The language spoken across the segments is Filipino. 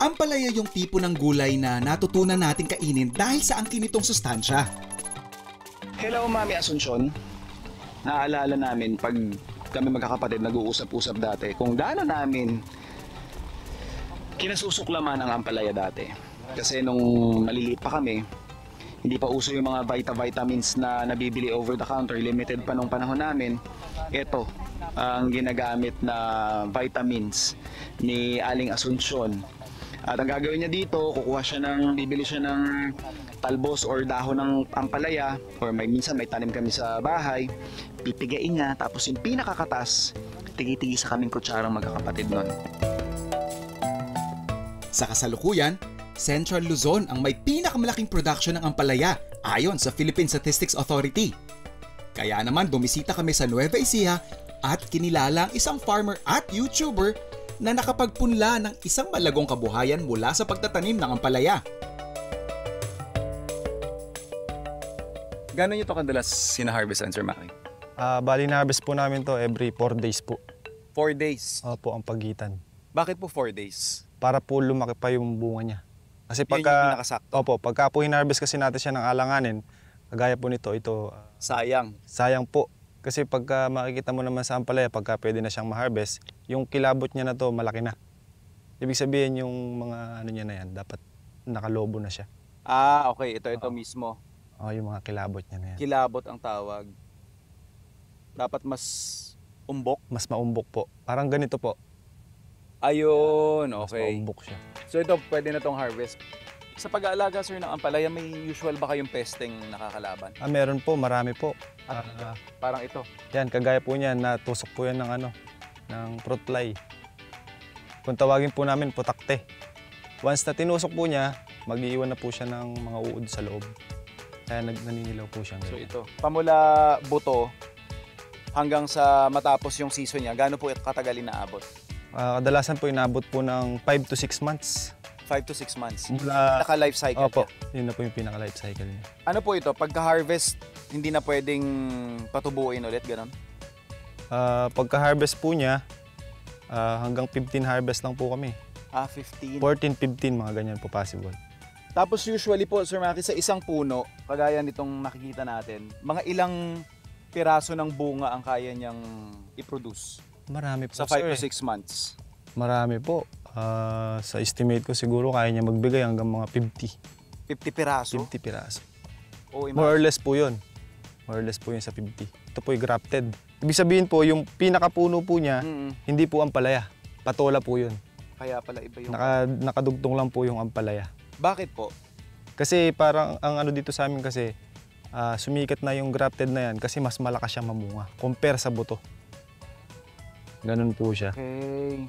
Ampalaya yung tipo ng gulay na natutunan natin kainin dahil sa angkin nitong sustansya. Hello, Mami Asuncion. Naaalala namin pag kami magkakapatid nag-uusap-usap dati kung gaano namin kinasusuklaman ang ampalaya dati. Kasi nung maliliit pa kami, hindi pa uso yung mga vitamins na nabibili over the counter, limited pa nung panahon namin. Ito ang ginagamit na vitamins ni Aling Asuncion. At ang gagawin niya dito, bibili siya ng talbos or dahon ng ampalaya, or minsan may tanim kami sa bahay, pipigain niya, tapos yung pinakakatas, tigi-tigi sa kaming kutsarang magkakapatid nun. Sa kasalukuyan, Central Luzon ang may pinakamalaking production ng ampalaya ayon sa Philippine Statistics Authority. Kaya naman bumisita kami sa Nueva Ecija at kinilala ang isang farmer at YouTuber na nakapagpunla ng isang malagong kabuhayan mula sa pagtatanim ng ampalaya. Gano'n nyo ito kadalas sinaharvestan, Sir Maki? Bali na-harvest po namin to every 4 days po. 4 days? Opo, ang pagitan. Bakit po 4 days? Para po lumaki pa yung bunga niya. Kasi Yun yung pinakasakto? Opo, pagka po hinarvest kasi natin siya ng alanganin, kagaya po nito, Sayang. sayang po. Kasi pagka makikita mo naman sa ampalaya, pagka pwede na siyang ma-harvest, yung kilabot niya na to malaki na. Ibig sabihin yung mga ano niya na yan, dapat nakalobo na siya. Okay. Ito mismo. Yung mga kilabot niya na yan. Kilabot ang tawag. Dapat mas umbok? Mas maumbok po. Parang ganito po. Ayun, Mas okay. maumbok siya. So ito, pwede na tong harvest. Sa pag-aalaga, sir, ng ampalaya, may usual ba kayong pesting nakakalaban? Meron po, marami po. Parang ito. Yan, kagaya po niyan, natusok po yan ng fruit fly. Kung tawagin po namin, putakte. Once na tinusok po niya, mag-iiwan na po siya ng mga uod sa loob. Kaya naninilaw po siya. So ito, pamula buto hanggang sa matapos yung season niya, gaano po katagal inaabot? Kadalasan po inabot po ng 5 to 6 months. 5 to 6 months. Mula, Naka-life cycle opo, niya. yun na po yung pinaka-life cycle niya. Ano po ito? Pagka-harvest, hindi na pwedeng patubuin ulit, gano'n? Pagka-harvest po niya, hanggang 15 harvest lang po kami. 15. 14, 15, mga ganyan po possible. Tapos usually po, Sir Maki, sa isang puno, kagaya nitong nakikita natin, mga ilang piraso ng bunga ang kaya niyang i-produce? Marami po, Sa 5 to 6 months? Marami po. Sa estimate ko siguro kaya niya magbigay hanggang mga 50. 50 piraso? 50 piraso. Oh, More or less po yun. More or less po yun sa 50. Ito po yung grafted. Ibig sabihin po, yung pinakapuno po niya, hindi po ampalaya. Patola po yun. Kaya pala iba yung... Nakadugtong lang po yung ampalaya. Bakit po? Kasi parang ang ano dito sa amin kasi, sumikat na yung grafted na yan kasi mas malakas siya mamunga compare sa buto. Ganun po siya. Okay.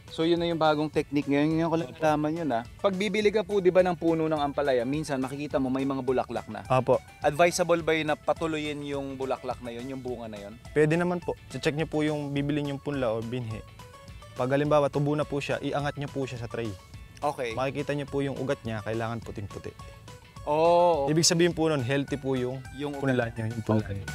So yun na yung bagong technique ngayon. Ngayon ko lang nalaman yun Pag bibili ka po, di ba, ng puno ng ampalaya, minsan makikita mo may mga bulaklak na. Apo. Advisable ba yun na patuloyin yung bulaklak na yun, yung bunga na yun? Pwede naman po. Check niyo po yung bibilin yung punla o binhi. Pag halimbawa tubo na po siya, iangat niyo po siya sa tray. Okay. Makikita niyo po yung ugat niya, kailangan puting-puti. Oh, okay. Ibig sabihin po nun, healthy po yung Yung punla niya. Yung punla niya.